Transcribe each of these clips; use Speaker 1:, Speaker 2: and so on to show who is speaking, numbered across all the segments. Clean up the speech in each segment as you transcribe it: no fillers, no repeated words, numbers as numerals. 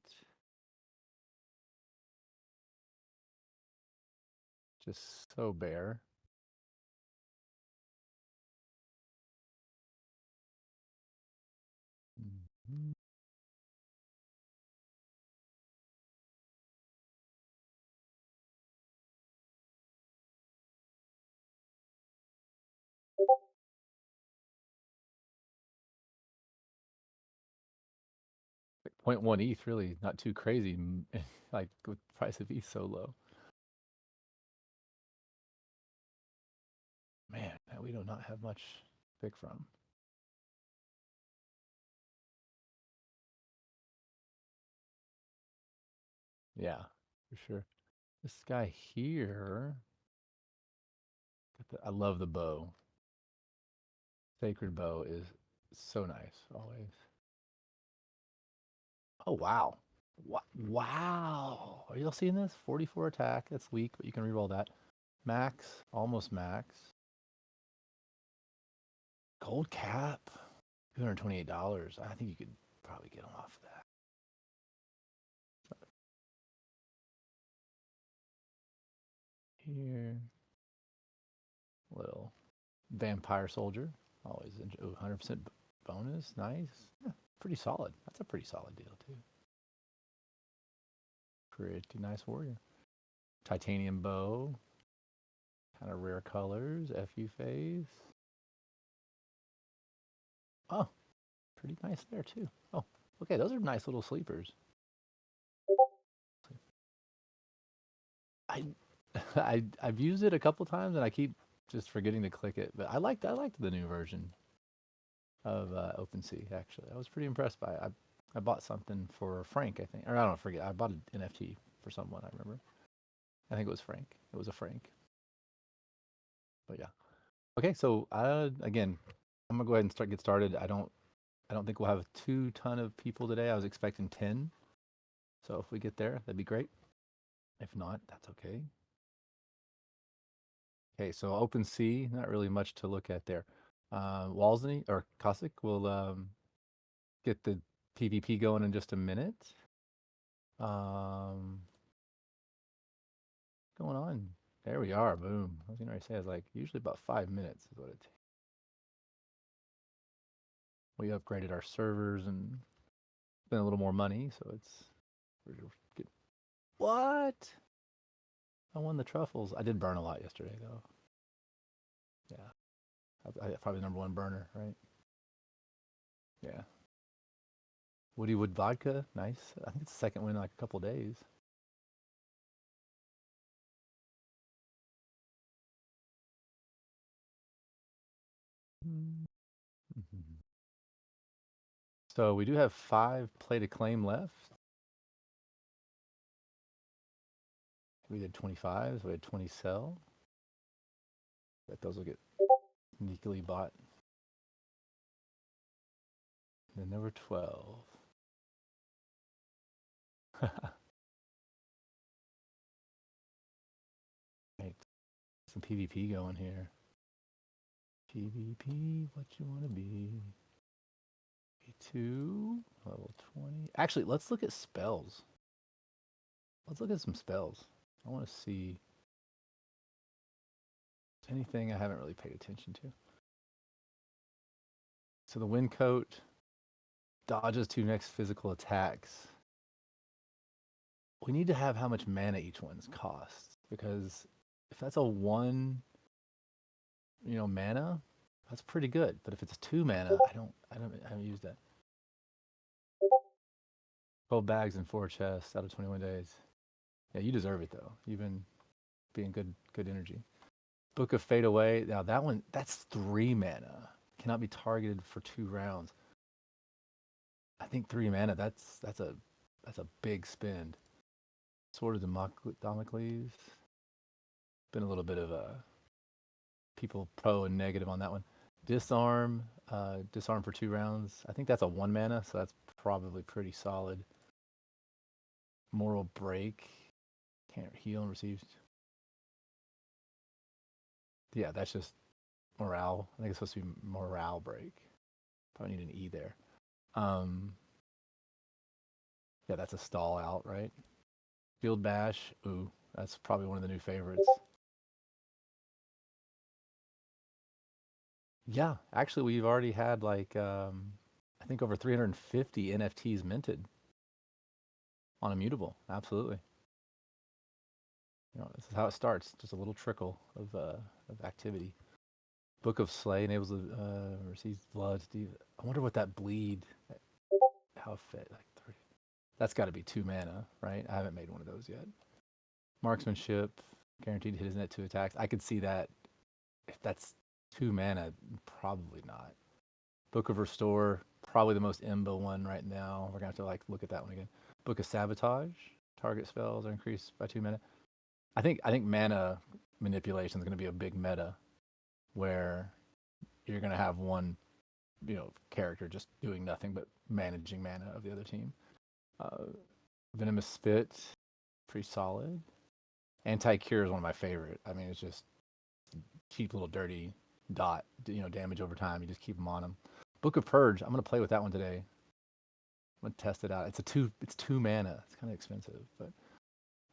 Speaker 1: different. Just so bare. Mhm. 0.1 ETH, really not too crazy. Like with the price of ETH so low. Man, we do not have much to pick from. Yeah, for sure. This guy here, I love the bow. Sacred bow is so nice, always. Oh, wow. Wow. Are y'all seeing this? 44 attack. That's weak, but you can reroll that. Max, almost max. Gold cap, $228. I think you could probably get them off of that. Here, little vampire soldier. Always 100% bonus. Nice. Yeah, pretty solid. That's a pretty solid deal, too. Pretty nice warrior. Titanium bow. Kind of rare colors. FU phase. Oh, pretty nice there, too. Oh, okay. Those are nice little sleepers. I, I've used it a couple times and I keep just forgetting to click it. But I liked the new version of OpenSea. Actually, I was pretty impressed by it. I bought something for Frank, I think, or I don't forget. I bought an NFT for someone. I remember. I think it was Frank. It was a Frank. But yeah. Okay, so again, I'm gonna go ahead and get started. I don't think we'll have a ton of people today. I was expecting 10. So if we get there, that'd be great. If not, that's okay. Okay, so OpenSea, not really much to look at there. Walsney or Cossack will get the PvP going in just a minute. Um, going on? There we are. Boom. I was gonna say it's like usually about 5 minutes is what it takes. We upgraded our servers and spent a little more money, so we're good. What? I won the truffles. I did burn a lot yesterday though. Yeah, I probably number one burner, right? Yeah. Woody Wood vodka, nice. I think it's the second win in like a couple days. Mm-hmm. So we do have 5 play to claim left. We did 25, so we had 20 sell. Bet those will get sneakily bought. And then number 12. Right. Some PvP going here. PvP, what you want to be? A2, level 20. Actually, let's look at spells. Let's look at some spells. I want to see anything I haven't really paid attention to. So the wind coat dodges 2 next physical attacks. We need to have how much mana each one's costs, because if that's a 1, mana, that's pretty good. But if it's 2 mana, I haven't used that. 12 bags and 4 chests out of 21 days. Yeah, you deserve it though. You've been being good energy. Book of Fade Away. Now that one, that's 3 mana. Cannot be targeted for 2 rounds. I think 3 mana. That's a big spend. Sword of Damocles. Been a little bit of a people pro and negative on that one. Disarm. Disarm for 2 rounds. I think that's a 1 mana, so that's probably pretty solid. Moral Break. Can't heal and receive. Yeah, that's just morale. I think it's supposed to be morale break. Probably need an E there. Um, Yeah, that's a stall out, right? Field Bash. Ooh, that's probably one of the new favorites. Yeah, actually, we've already had like I think over 350 NFTs minted on Immutable. Absolutely. This is how it starts. Just a little trickle of activity. Book of Slay enables the receives blood. I wonder what that bleed. How fit? Like three. That's got to be 2 mana, right? I haven't made one of those yet. Marksmanship, guaranteed to hit his net 2 attacks. I could see that. If that's 2 mana, probably not. Book of Restore, probably the most imbo one right now. We're gonna have to like look at that one again. Book of Sabotage, target spells are increased by 2 mana. I think mana manipulation is gonna be a big meta where you're gonna have one, character just doing nothing but managing mana of the other team. Uh, Venomous Spit, pretty solid. Anti-Cure is one of my favorite. I mean, it's just cheap little dirty dot, damage over time. You just keep them on them. Book of Purge, I'm gonna play with that one today. I'm gonna test it out. It's 2 mana. It's kind of expensive, but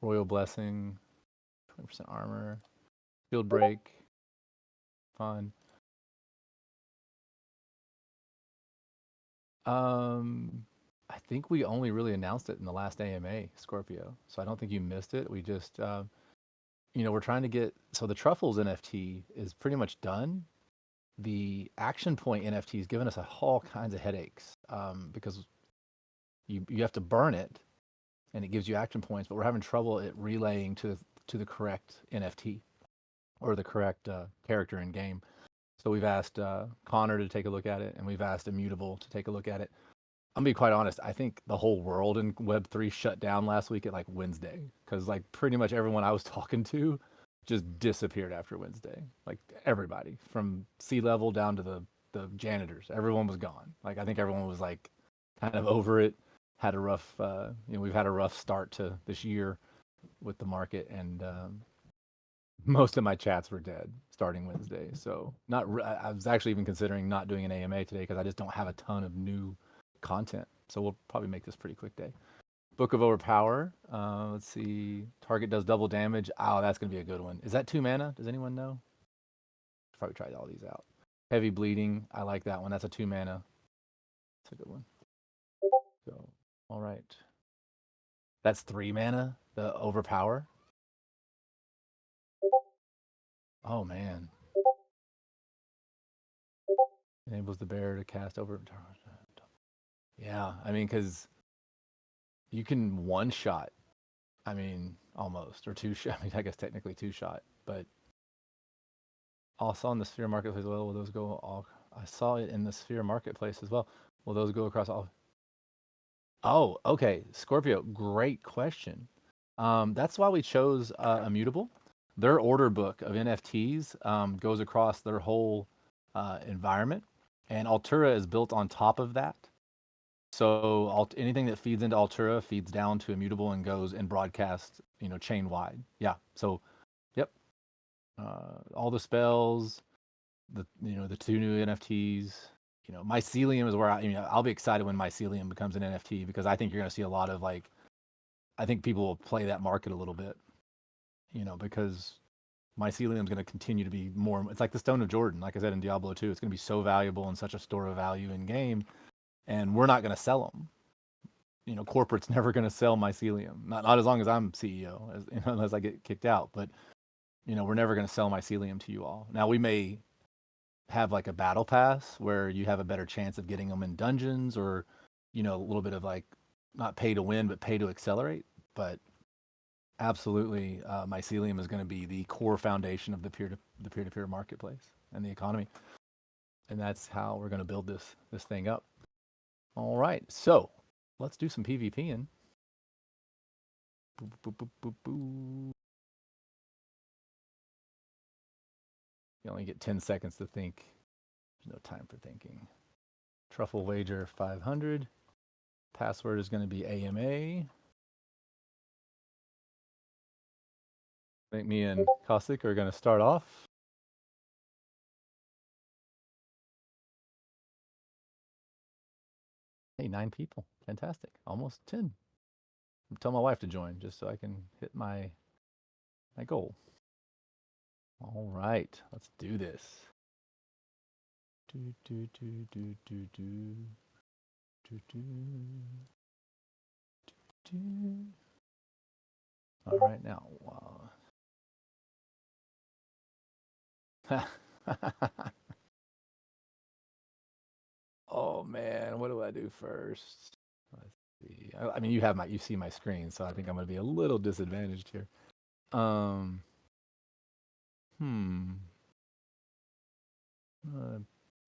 Speaker 1: Royal Blessing, 20% armor, Field Break, fun. I think we only really announced it in the last AMA, Scorpio. So I don't think you missed it. We just, we're trying to get, so the Truffles NFT is pretty much done. The Action Point NFT has given us all kinds of headaches because you have to burn it and it gives you action points, but we're having trouble at relaying to the correct NFT or the correct character in game. So we've asked Connor to take a look at it, and we've asked Immutable to take a look at it. I'm gonna be quite honest. I think the whole world in Web3 shut down last week at like Wednesday because like pretty much everyone I was talking to just disappeared after Wednesday. Like everybody from sea level down to the janitors, everyone was gone. Like I think everyone was like kind of over it. Had a rough, we've had a rough start to this year with the market, and most of my chats were dead starting Wednesday. So not, I was actually even considering not doing an AMA today because I just don't have a ton of new content. So we'll probably make this pretty quick day. Book of Overpower. Let's see. Target does double damage. Oh, that's gonna be a good one. Is that 2 mana? Does anyone know? Probably tried all these out. Heavy Bleeding. I like that one. That's a 2 mana. That's a good one. So, all right. That's 3 mana. The Overpower. Oh man. Enables the bearer to cast over. Yeah, I mean, because you can one shot. I mean, almost or two shot. I mean, I guess technically two shot, but also on the Sphere Marketplace as well. Will those go all? I saw it in the Sphere Marketplace as well. Will those go across all? Oh, okay. Scorpio, great question. That's why we chose Immutable. Their order book of NFTs goes across their whole environment, and Altura is built on top of that. So anything that feeds into Altura feeds down to Immutable and goes and broadcasts, chain wide. Yeah. So, yep. All the spells, the 2 new NFTs. Mycelium is where I'll be excited when Mycelium becomes an NFT because I think you're going to see a lot of like, I think people will play that market a little bit, because Mycelium is going to continue to be more. It's like the Stone of Jordan, like I said in Diablo 2. It's going to be so valuable and such a store of value in game, and we're not going to sell them. Corporate's never going to sell Mycelium, not as long as I'm CEO, unless I get kicked out. But we're never going to sell Mycelium to you all. Now we may have like a battle pass where you have a better chance of getting them in dungeons, or a little bit of like not pay to win but pay to accelerate. But absolutely, Mycelium is going to be the core foundation of the peer-to-peer marketplace and the economy, and that's how we're going to build this thing up. All right, so let's do some PvPing. Boop, boop, boop, boop, boop. You only get 10 seconds to think. There's no time for thinking. Truffle wager 500. Password is going to be AMA. I think me and Caustic are going to start off. Hey, 9 people. Fantastic. Almost 10. Tell my wife to join just so I can hit my goal. All right, let's do this. Do do do do do do do do do. All right, now. Oh man, what do I do first? Let's see. I mean, you see my screen, so I think I'm gonna be a little disadvantaged here. Um, hmm.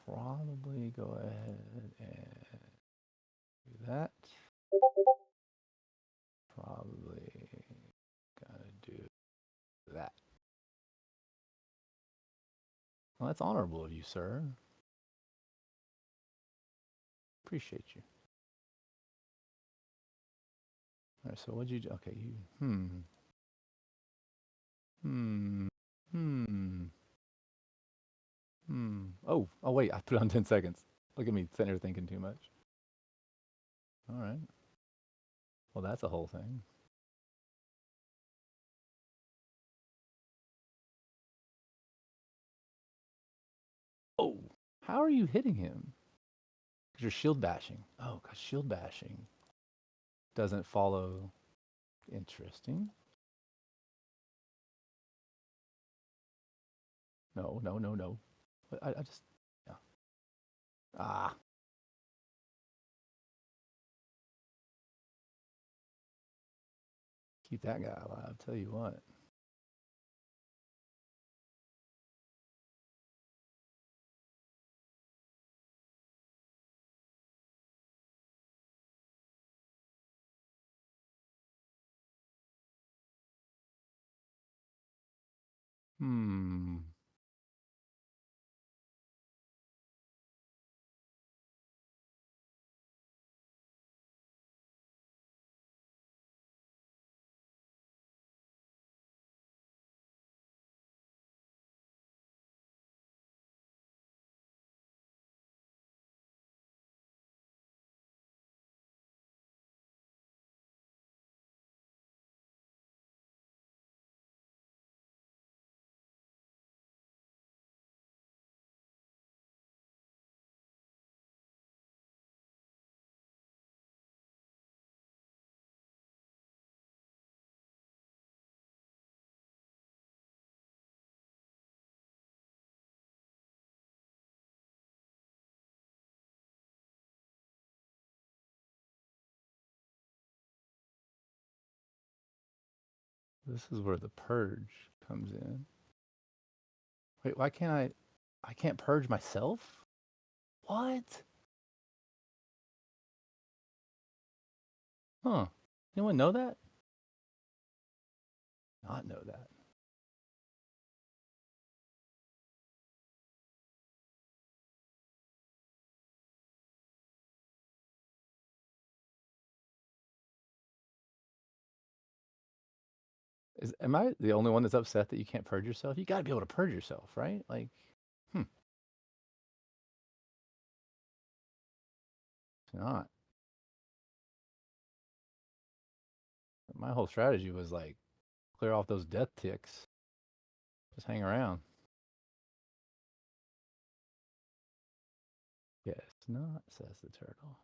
Speaker 1: Probably go ahead and do that. Probably gotta do that. Well, that's honorable of you, sir. Appreciate you. All right, so what'd you do? Okay, you. Hmm. Hmm. Oh, wait, I put it on 10 seconds. Look at me sitting here thinking too much. All right. Well, that's a whole thing. Oh, how are you hitting him? Because you're shield bashing. Oh, because shield bashing doesn't follow. Interesting. No, no, no, no. I just. Yeah. Ah, keep that guy alive. Tell you what. Hmm. This is where the purge comes in. Wait, why can't I? I can't purge myself? What? Huh. Anyone know that? Not know that. Am I the only one that's upset that you can't purge yourself? You got to be able to purge yourself, right? Like, hmm, it's not. My whole strategy was like clear off those death ticks. Just hang around. Yes, not, says the turtle.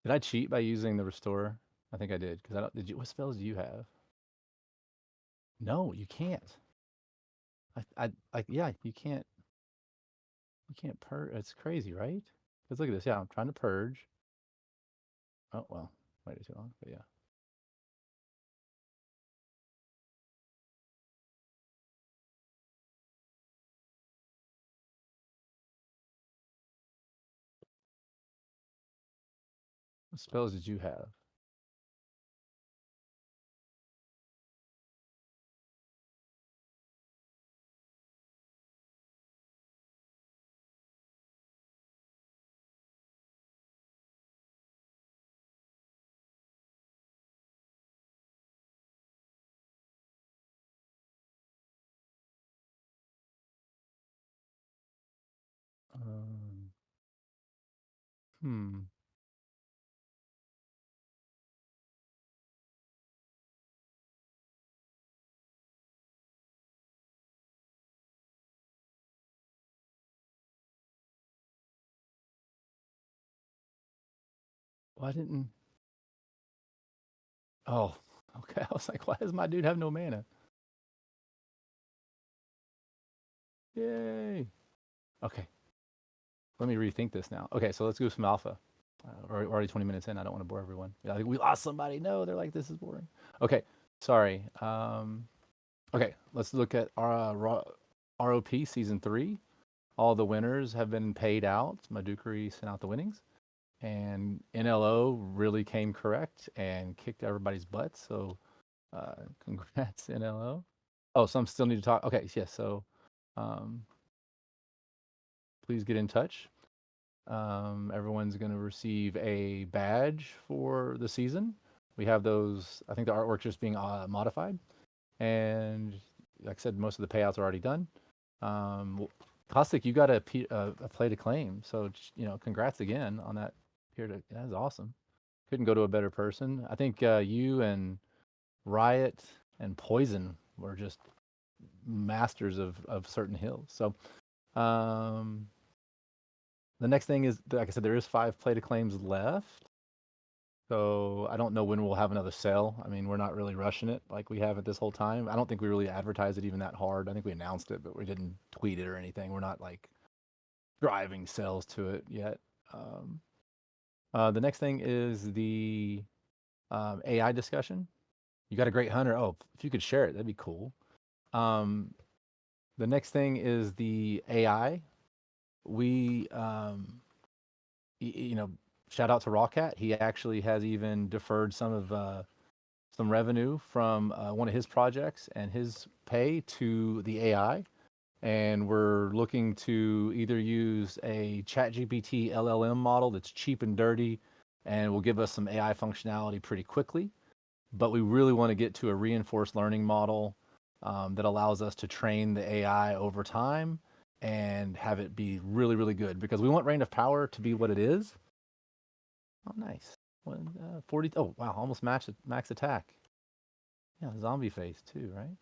Speaker 1: Did I cheat by using the restore? I think I did because I don't. Did you? What spells do you have? No, you can't. Yeah, you can't. You can't purge. It's crazy, right? Because look at this. Yeah, I'm trying to purge. Oh well, waited too long. But yeah, what spells did you have? Hmm. Why didn't? Oh, okay. I was like, why does my dude have no mana? Yay. Okay. Let me rethink this now. Okay, so let's do some alpha. We're already 20 minutes in. I don't want to bore everyone. Yeah, like, we lost somebody. No, they're like, this is boring. Okay, sorry. Okay, let's look at our ROP season 3. All the winners have been paid out. Madukari sent out the winnings. And NLO really came correct and kicked everybody's butt. So congrats, NLO. Oh, some still need to talk. Okay, yes. So um, please get in touch. Everyone's going to receive a badge for the season. We have those. I think the artwork just being modified, and like I said, most of the payouts are already done. Caustic, you got a play to claim, so congrats again on that. That's awesome. Couldn't go to a better person. I think you and Riot and Poison were just masters of certain hills. So um, the next thing is, like I said, there is 5 play to claims left. So I don't know when we'll have another sale. I mean, we're not really rushing it like we have it this whole time. I don't think we really advertised it even that hard. I think we announced it, but we didn't tweet it or anything. We're not like driving sales to it yet. Um, the next thing is the AI discussion. You got a great hunter. Oh, if you could share it, that'd be cool. Um, the next thing is the AI. We, you know, shout out to Rawcat. He actually has even deferred some revenue from one of his projects and his pay to the AI. And we're looking to either use a ChatGPT LLM model that's cheap and dirty and will give us some AI functionality pretty quickly. But we really want to get to a reinforced learning model that allows us to train the AI over time and have it be really, really good because we want Reign of Power to be what it is. Oh, nice. 40. Oh, wow. Almost max attack. Yeah, zombie face too, right?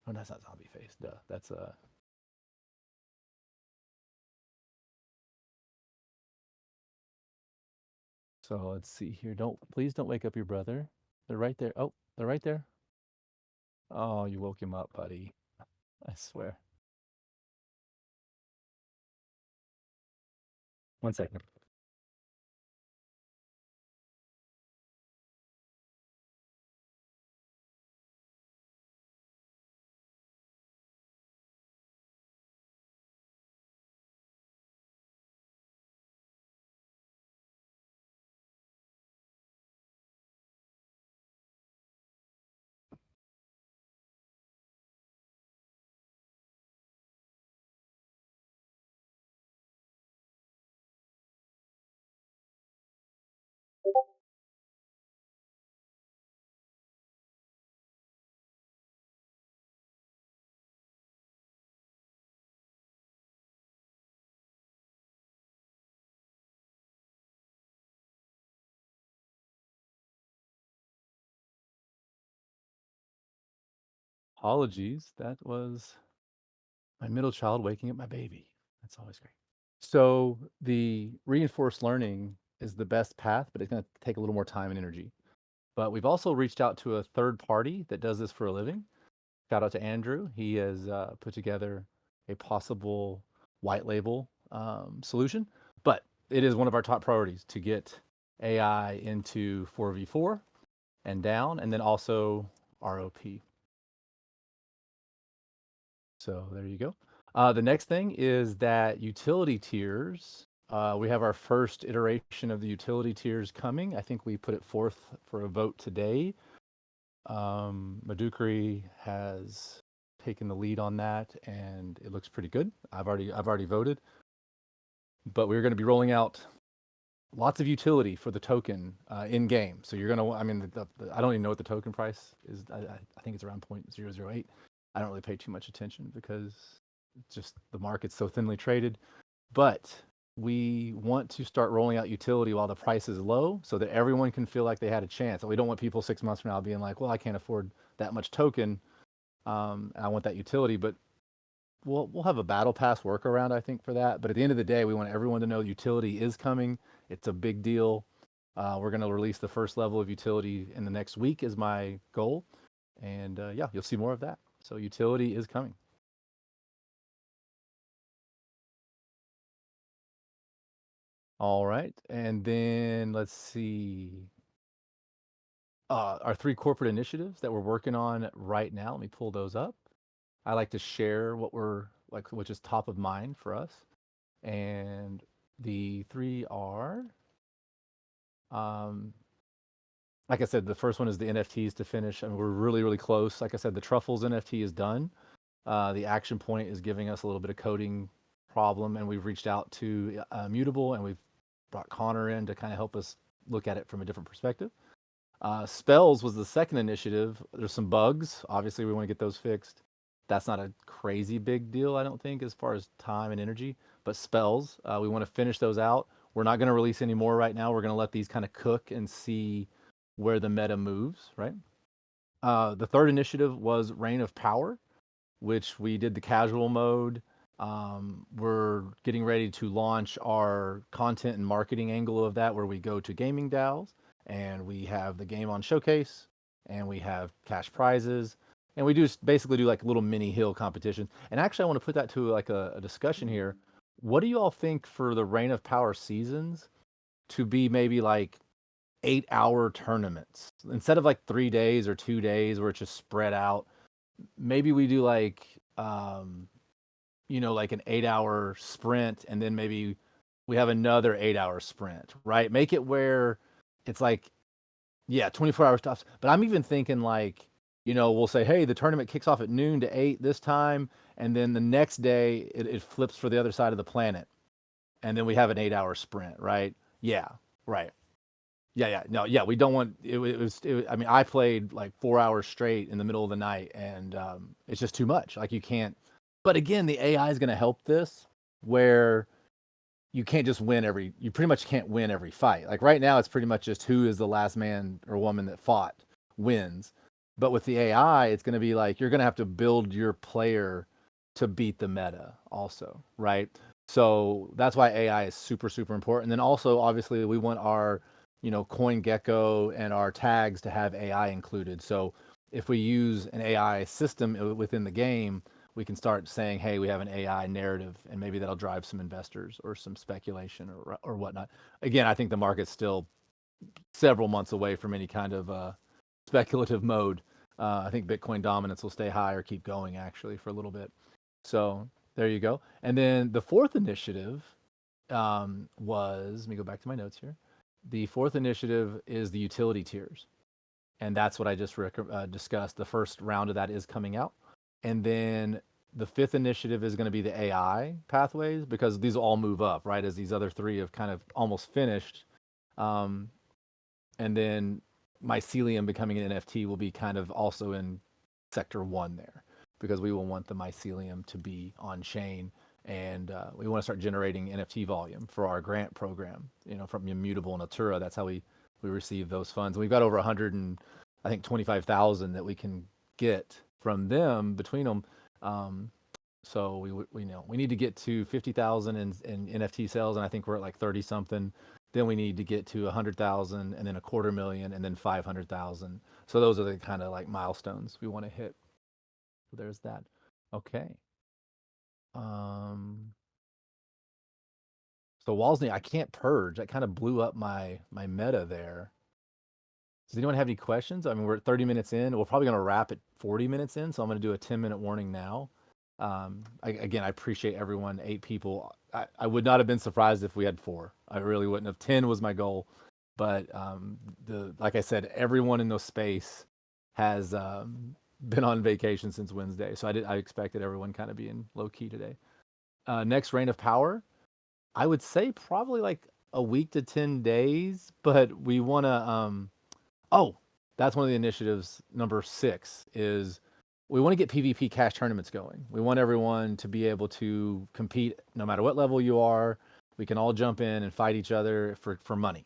Speaker 1: Oh, that's not zombie face. Duh. That's So let's see here. Please don't wake up your brother. They're right there. Oh, they're right there. Oh, you woke him up, buddy. I swear. One second. Apologies. That was my middle child waking up my baby. That's always great. So the reinforced learning is the best path, but it's going to take a little more time and energy. But we've also reached out to a third party that does this for a living. Shout out to Andrew. He has put together a possible white label solution, but it is one of our top priorities to get AI into 4v4 and down, and then also ROP. So there you go. The next thing is that utility tiers. We have our first iteration of the utility tiers coming. I think we put it forth for a vote today. Madukari has taken the lead on that, and it looks pretty good. I've already voted, but we're going to be rolling out lots of utility for the token in game. So you're going to, I mean, I don't even know what the token price is. I think it's around 0.008. I don't really pay too much attention because it's just the market's so thinly traded. But we want to start rolling out utility while the price is low so that everyone can feel like they had a chance. And we don't want people 6 months from now being like, well, I can't afford that much token. I want that utility, but we'll have a battle pass workaround, I think, for that. But at the end of the day, we want everyone to know utility is coming. It's a big deal. We're going to release the first level of utility in the next week is my goal. And yeah, you'll see more of that. So utility is coming. All right. And then let's see. Our 3 corporate initiatives that we're working on right now. Let me pull those up. I like to share what we're like, which is top of mind for us. And the 3 are, um, like I said, the first one is the NFTs to finish, and we're really, really close. Like I said, the Truffles NFT is done. The action point is giving us a little bit of coding problem, and we've reached out to Mutable, and we've brought Connor in to kind of help us look at it from a different perspective. Spells was the second initiative. There's some bugs. Obviously, we want to get those fixed. That's not a crazy big deal, I don't think, as far as time and energy. But spells, we want to finish those out. We're not going to release any more right now. We're going to let these kind of cook and see where the meta moves, right? The third initiative was Reign of Power, which we did the casual mode. We're getting ready to launch our content and marketing angle of that, where we go to gaming DAOs and we have the game on showcase and we have cash prizes and we do basically do like little mini hill competitions. And actually, I want to put that to like a discussion here. What do you all think for the Reign of Power seasons to be maybe like 8-hour tournaments instead of like 3 days or 2 days where it's just spread out? Maybe we do like like an 8-hour sprint, and then maybe we have another 8-hour sprint, right? Make it where it's like, yeah, 24-hour stops. But I'm even thinking like, we'll say, hey, the tournament kicks off at noon to 8 this time, and then the next day it flips for the other side of the planet, and then we have an 8-hour sprint, right? Yeah, right. Yeah, yeah, no, yeah. We don't want it. I mean, I played like 4 hours straight in the middle of the night, and it's just too much. Like you can't. But again, the AI is going to help this, where you can't just win every. You pretty much can't win every fight. Like right now, it's pretty much just who is the last man or woman that fought wins. But with the AI, it's going to be like you're going to have to build your player to beat the meta, also, right? So that's why AI is super, super important. And then also, obviously, we want our coin gecko and our tags to have AI included. So if we use an AI system within the game, we can start saying, hey, we have an AI narrative, and maybe that'll drive some investors or some speculation or whatnot. Again, I think the market's still several months away from any kind of speculative mode. I think Bitcoin dominance will stay high or keep going actually for a little bit. So there you go. And then the fourth initiative was, let me go back to my notes here. The fourth initiative is the utility tiers. And that's what I just discussed. The first round of that is coming out. And then the fifth initiative is going to be the AI pathways, because these will all move up, right? As these other 3 have kind of almost finished. And then mycelium becoming an NFT will be kind of also in sector 1 there, because we will want the mycelium to be on chain, and we want to start generating NFT volume for our grant program, from Immutable and Altura. That's how we receive those funds. And we've got over 100 and I think 25,000 that we can get from them between them. So we need to get to 50,000 in NFT sales, and I think we're at like 30 something. Then we need to get to 100,000, and then 250,000, and then 500,000. So those are the kind of like milestones we want to hit. So there's that. Okay. So Walsney, I can't purge. That kind of blew up my meta there. Does anyone have any questions? I mean, we're at 30 minutes in. We're probably going to wrap at 40 minutes in, so I'm going to do a 10-minute warning now. Again, I appreciate everyone. 8 people. I would not have been surprised if we had 4. I really wouldn't have. 10 was my goal, but like I said, everyone in the space has been on vacation since Wednesday, so I expected everyone kind of being low key today. Next Reign of Power, I would say probably like a week to 10 days, but we want to. Oh, that's one of the initiatives. Number 6 is we want to get PvP cash tournaments going. We want everyone to be able to compete no matter what level you are. We can all jump in and fight each other for money.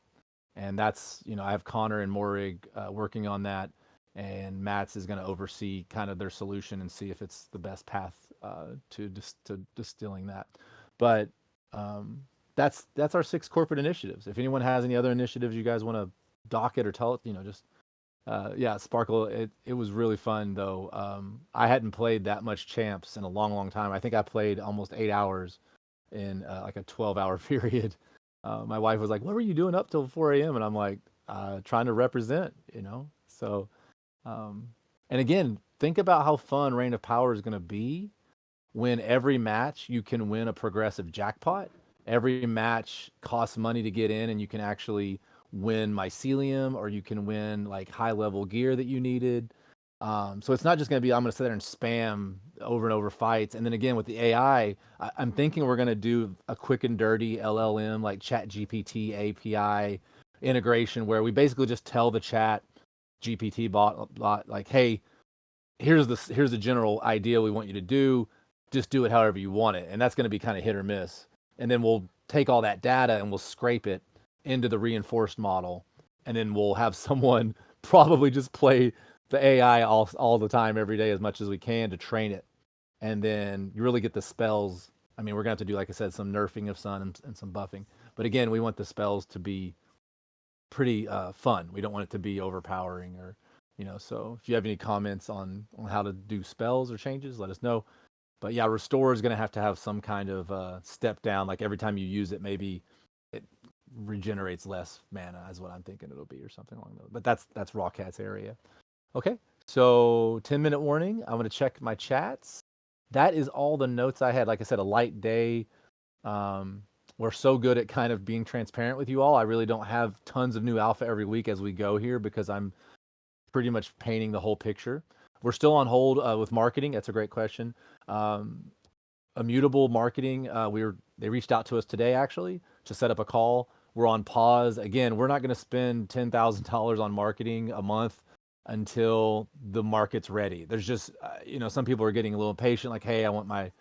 Speaker 1: And that's, I have Connor and Morig working on that, and Matt's is going to oversee kind of their solution and see if it's the best path to distilling that. But that's our 6 corporate initiatives. If anyone has any other initiatives you guys want to docket or tell it, just yeah, Sparkle. It was really fun though. I hadn't played that much Champs in a long, long time. I think I played almost 8 hours in like a 12-hour period. My wife was like, "What were you doing up till 4 a.m.?" And I'm like, "Trying to represent," So, um, and again, think about how fun Reign of Power is going to be when every match you can win a progressive jackpot. Every match costs money to get in, and you can actually win mycelium, or you can win like high level gear that you needed. So it's not just going to be I'm going to sit there and spam over and over fights. And then again with the AI, am thinking we're going to do a quick and dirty LLM like Chat GPT API integration where we basically just tell the Chat GPT bot like, hey, here's the general idea we want you to do. Just do it however you want it, and that's going to be kind of hit or miss. And then we'll take all that data and we'll scrape it into the reinforced model, and then we'll have someone probably just play the AI all the time every day as much as we can to train it, and then you really get the spells. I mean, we're gonna have to do, like I said, some nerfing of sun and some buffing. But again, we want the spells to be pretty fun. We don't want it to be overpowering or, So if you have any comments on how to do spells or changes, let us know. But yeah, restore is going to have some kind of step down. Like every time you use it, maybe it regenerates less mana, is what I'm thinking it'll be, or something along those. But that's Rawcat's area. Okay, so 10-minute warning. I'm going to check my chats. That is all the notes I had. Like I said, a light day. We're so good at kind of being transparent with you all. I really don't have tons of new alpha every week as we go here because I'm pretty much painting the whole picture. We're still on hold with marketing. That's a great question. Immutable marketing. They reached out to us today actually to set up a call. We're on pause. Again, we're not going to spend $10,000 on marketing a month until the market's ready. There's just, some people are getting a little impatient, like, hey, I want my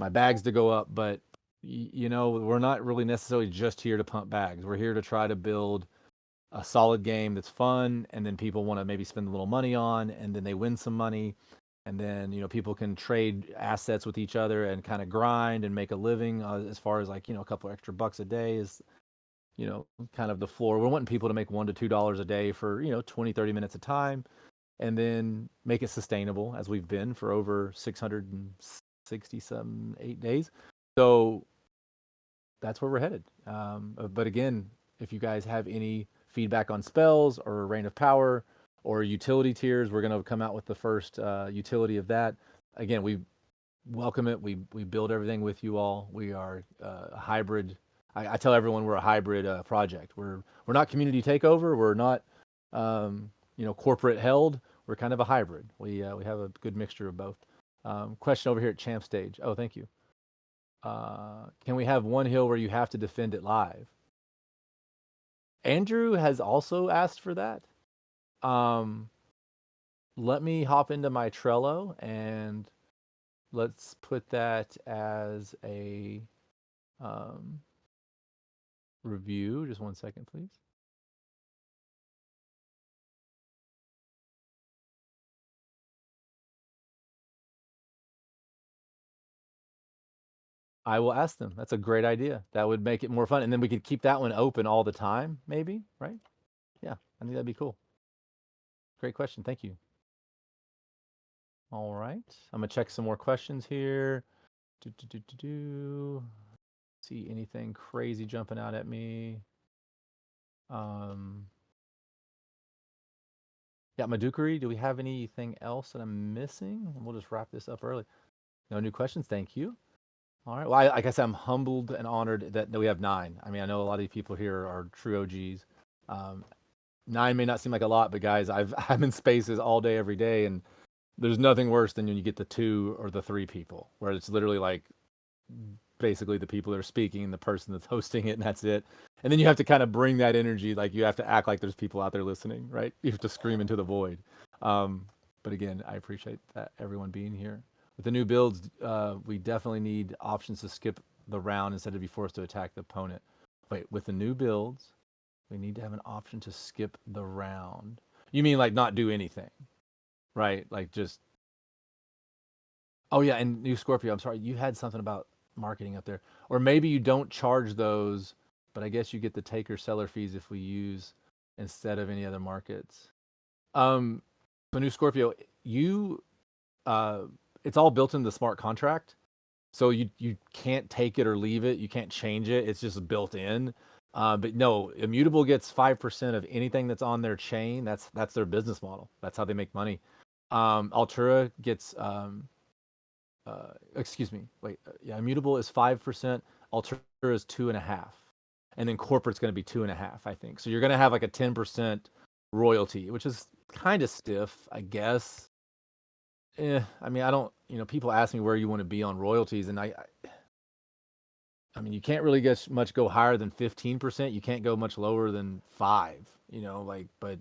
Speaker 1: bags to go up, but we're not really necessarily just here to pump bags. We're here to try to build a solid game that's fun, and then people want to maybe spend a little money on, and then they win some money, and then people can trade assets with each other and kind of grind and make a living as far as like a couple extra bucks a day is kind of the floor. We're wanting people to make $1 to $2 a day for 20-30 minutes of time, and then make it sustainable as we've been for over 668 days. So that's where we're headed. But again, if you guys have any feedback on spells or Reign of Power or utility tiers, we're going to come out with the first utility of that. Again, we welcome it. We build everything with you all. We are a hybrid. I tell everyone we're a hybrid project. We're not community takeover. We're not corporate held. We're kind of a hybrid. We have a good mixture of both. Question over here at Champ Stage. Oh, thank you. Can we have one hill where you have to defend it live? Andrew has also asked for that. Let me hop into my Trello and let's put that as a review. Just 1 second, please. I will ask them. That's a great idea. That would make it more fun. And then we could keep that one open all the time, maybe, right? Yeah, I think that'd be cool. Great question. Thank you. All right. I'm going to check some more questions here. See anything crazy jumping out at me. Yeah, Madukari, do we have anything else that I'm missing? We'll just wrap this up early. No new questions. Thank you. All right. Well, like I said, I'm humbled and honored that we have 9. I mean, I know a lot of these people here are true OGs. 9 may not seem like a lot, but guys, I'm in spaces all day, every day, and there's nothing worse than when you get the 2 or the 3 people, where it's literally like basically the people that are speaking and the person that's hosting it, and that's it. And then you have to kind of bring that energy, like you have to act like there's people out there listening, right? You have to scream into the void. But again, I appreciate that everyone being here. With the new builds, we definitely need options to skip the round instead of be forced to attack the opponent. Wait, with the new builds, we need to have an option to skip the round. You mean like not do anything, right? Like just. Oh yeah, and new Scorpio. I'm sorry, you had something about marketing up there, or maybe you don't charge those, but I guess you get the taker seller fees if we use instead of any other markets. Um, so new Scorpio, you uh, it's all built in the smart contract. So you can't take it or leave it. You can't change it. It's just built in. But no, Immutable gets 5% of anything that's on their chain. That's their business model. That's how they make money. Altura gets excuse me. Wait, yeah, Immutable is 5%. Altura is 2.5, and then corporate's going to be 2.5, I think. So you're going to have like a 10% royalty, which is kind of stiff, I guess. I mean, I don't. People ask me where you want to be on royalties, and I mean, you can't really get much go higher than 15%. You can't go much lower than 5. But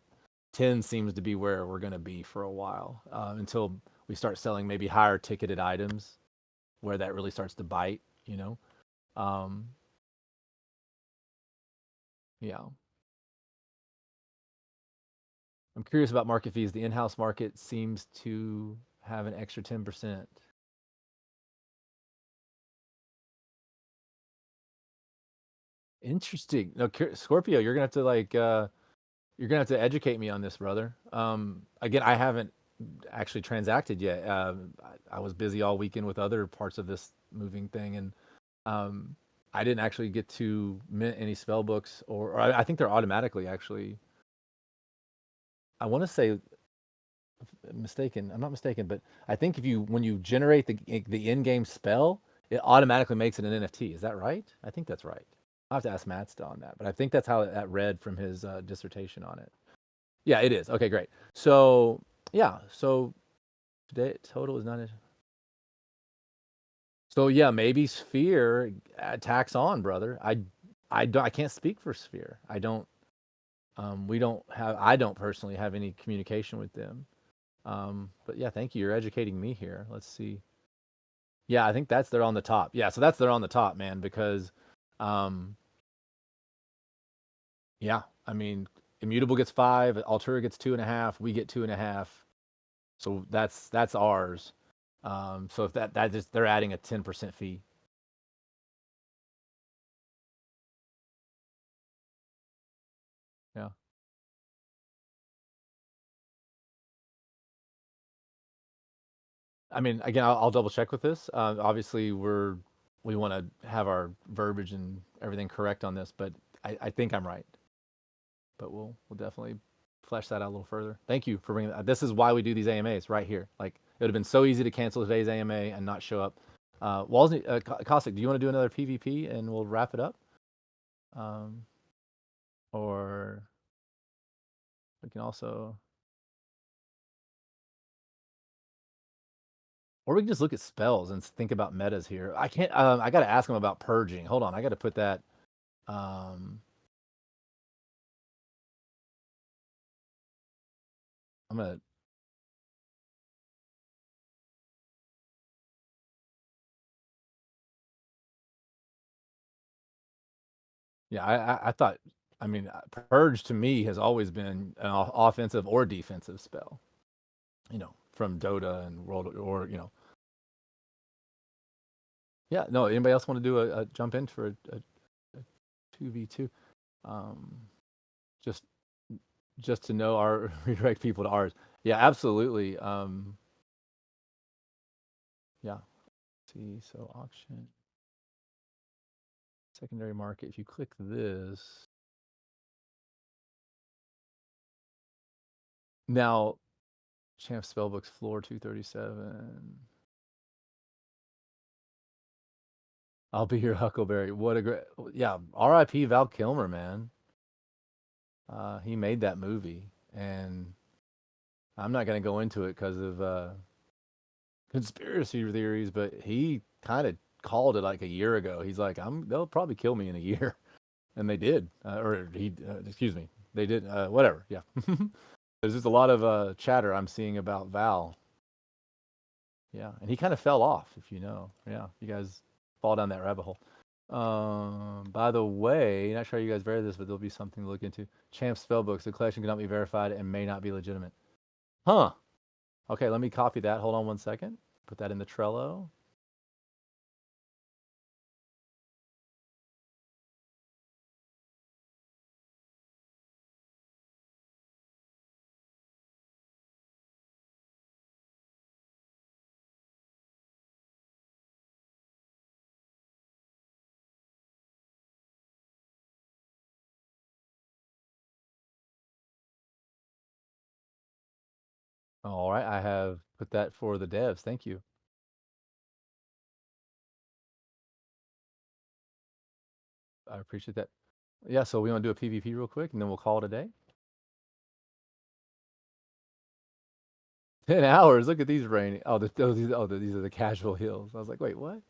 Speaker 1: 10 seems to be where we're going to be for a while until we start selling maybe higher ticketed items, where that really starts to bite. Um, yeah. I'm curious about market fees. The in-house market seems to have an extra 10%. Interesting. No, Scorpio, you're gonna have to you're gonna have to educate me on this, brother. Again, I haven't actually transacted yet. I was busy all weekend with other parts of this moving thing, and um, I didn't actually get to mint any spell books, or I think they're automatically actually. I want to say mistaken. I'm not mistaken, but I think if you when you generate the in-game spell, it automatically makes it an NFT. Is that right? I think that's right. I'll have to ask Matt still on that, but I think that's how that read from his dissertation on it. Yeah, it is. Okay, great. So yeah, so today total is not. So yeah, maybe Sphere attacks on, brother. I can't speak for Sphere. I don't. We don't have. I don't personally have any communication with them. But yeah, thank you. You're educating me here. Let's see. Yeah, I think that's they're on the top. Yeah, so that's they're on the top, man. Because, um, yeah, I mean, Immutable gets 5, Altura gets 2.5, we get 2.5. So that's ours. So if that just they're adding a 10% fee. Yeah. I mean, again, I'll double check with this. Obviously, we want to have our verbiage and everything correct on this, but I think I'm right. But we'll definitely flesh that out a little further. Thank you for bringing that. This is why we do these AMAs right here. Like it would have been so easy to cancel today's AMA and not show up. Walsney, Cossack, do you want to do another PvP and we'll wrap it up? Um, or we can also, or we can just look at spells and think about metas here. I can't. I got to ask him about purging. Hold on, I got to put that. Um, I'm gonna. Yeah, I thought. I mean, purge to me has always been an offensive or defensive spell. From Dota and World, or yeah. No, anybody else want to do a jump in for a 2v2? Um, just just to know our redirect people to ours. Yeah, absolutely. Yeah. See, so auction, secondary market. If you click this, now Champ Spellbooks floor 237. I'll be your Huckleberry. What a great, yeah. R.I.P. Val Kilmer, man. He made that movie, and I'm not gonna go into it because of conspiracy theories, but he kind of called it like a year ago. He's like, they'll probably kill me in a year, and they did. Excuse me, they did. Whatever. Yeah. There's just a lot of chatter I'm seeing about Val. Yeah, and he kind of fell off, if you know. Yeah, you guys fall down that rabbit hole. By the way, not sure you guys read this, but there'll be something to look into. Champ spellbooks. The collection cannot be verified and may not be legitimate. Huh. Okay, let me copy that. Hold on one second. Put that in the Trello. All right, I have put that for the devs. Thank you. I appreciate that. Yeah, so we want to do a PvP real quick, and then we'll call it a day. 10 hours. Look at these raining. Oh, these are the casual heals. I was like, wait, what?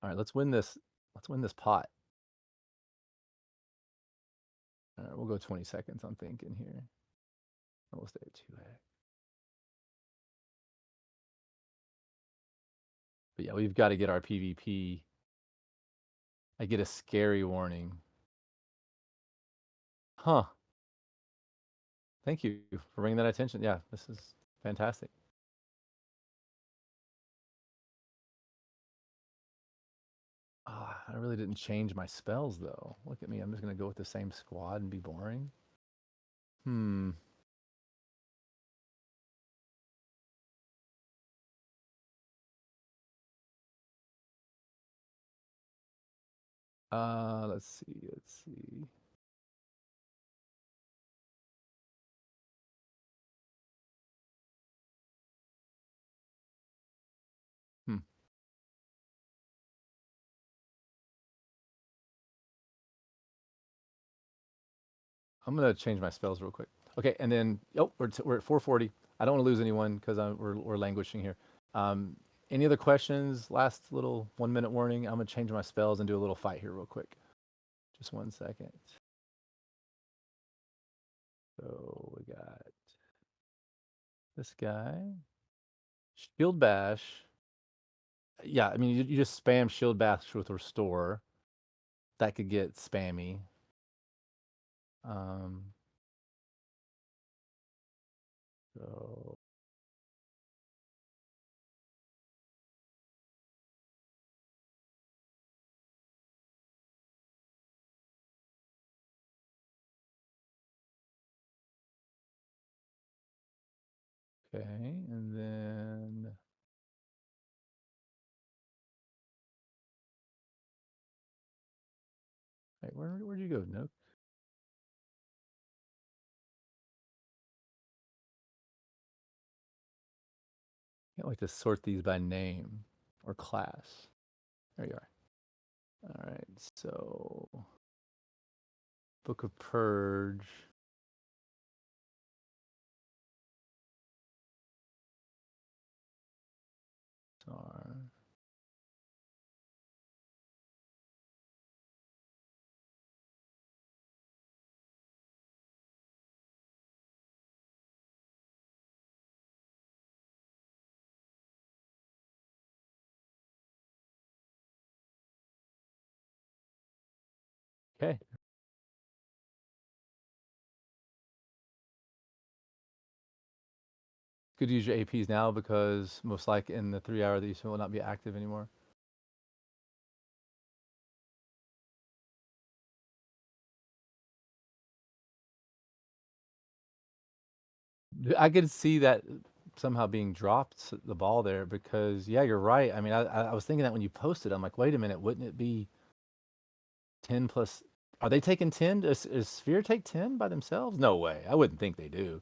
Speaker 1: All right, let's win this. Let's win this pot. All right, we'll go 20 seconds. I'm thinking here. We'll stay at 2x. But yeah, we've got to get our PvP. I get a scary warning. Huh. Thank you for bringing that attention. Yeah, this is fantastic. I really didn't change my spells though. Look at me. I'm just gonna go with the same squad and be boring. Hmm. Let's see. Let's see. Hmm. I'm gonna change my spells real quick. Okay, and then we're at 440. I don't want to lose anyone because we're languishing here. Um, any other questions? Last little 1 minute warning. I'm gonna change my spells and do a little fight here real quick. Just 1 second. So we got this guy. Shield bash. Yeah, I mean you just spam shield bash with restore. That could get spammy. Um, so okay, and then wait, where'd you go, Nook? Can't wait to sort these by name or class. There you are. All right, so Book of Purge. Star. Okay. Good to use your APs now because most likely in the 3 hour that you spend will not be active anymore. I could see that somehow being dropped the ball there because yeah, you're right. I mean, I was thinking that when you posted, I'm like, wait a minute, wouldn't it be 10 plus? Are they taking 10? Does Sphere take 10 by themselves? No way. I wouldn't think they do.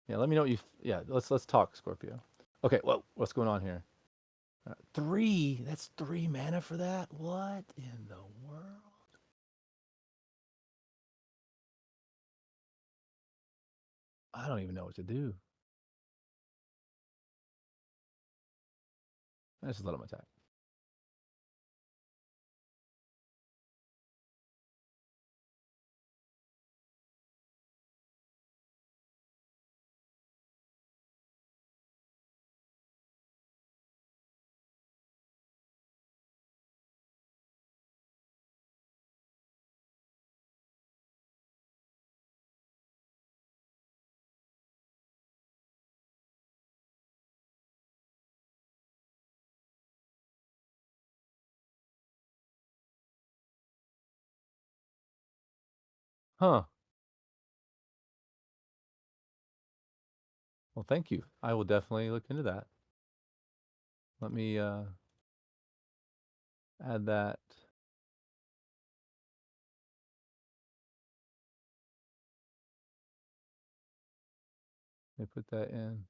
Speaker 1: Yeah, let me know what you. Yeah, let's talk, Scorpio. Okay, well, what's going on here? Three. That's 3 mana for that. What in the world? I don't even know what to do. Let's just let him attack. Huh. Well, thank you. I will definitely look into that. Let me add that. Let me put that in.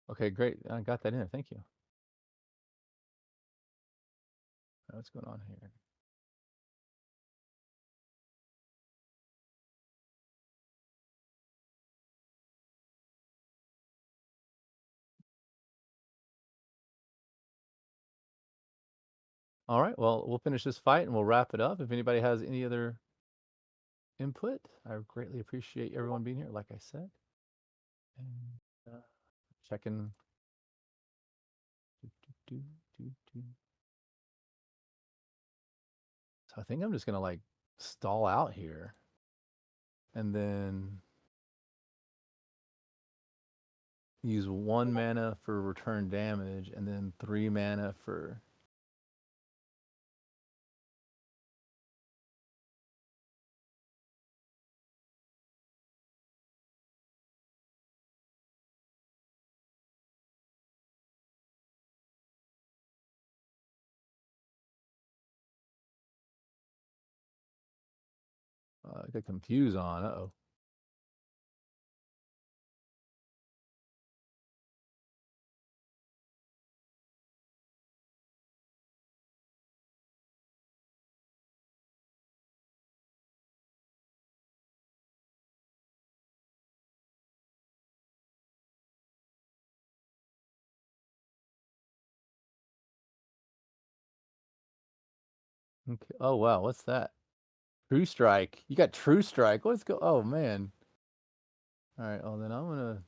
Speaker 1: Okay, great. I got that in. Thank you. What's going on here? All right. Well, we'll finish this fight and we'll wrap it up. If anybody has any other input, I greatly appreciate everyone being here, like I said. And checking. So I think I'm just gonna like stall out here, and then use 1 mana for return damage, and then 3 mana for. Get confused on. Uh-oh. Okay. Oh wow, what's that? True Strike. You got True Strike. Let's go. Oh man. All right. Well then I'm gonna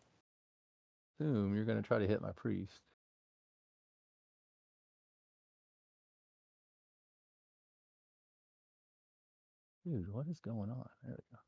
Speaker 1: assume you're gonna try to hit my priest. Dude, what is going on? There we go.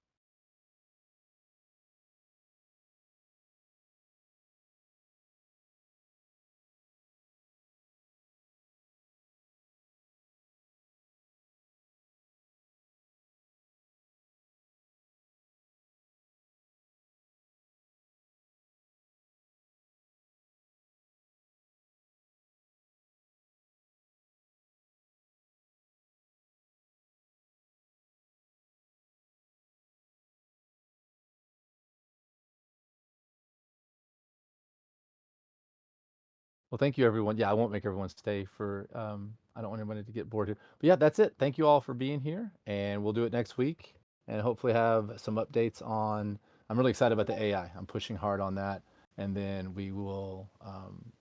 Speaker 1: Well, thank you, everyone. Yeah, I won't make everyone stay for. I don't want anybody to get bored here. But yeah, that's it. Thank you all for being here, and we'll do it next week, and hopefully have some updates on. I'm really excited about the AI. I'm pushing hard on that, and then we will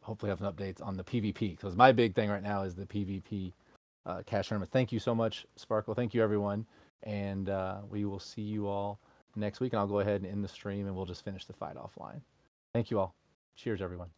Speaker 1: hopefully have some updates on the PvP, because my big thing right now is the PvP cash tournament. Thank you so much, Sparkle. Thank you, everyone, and we will see you all next week. And I'll go ahead and end the stream, and we'll just finish the fight offline. Thank you all. Cheers, everyone.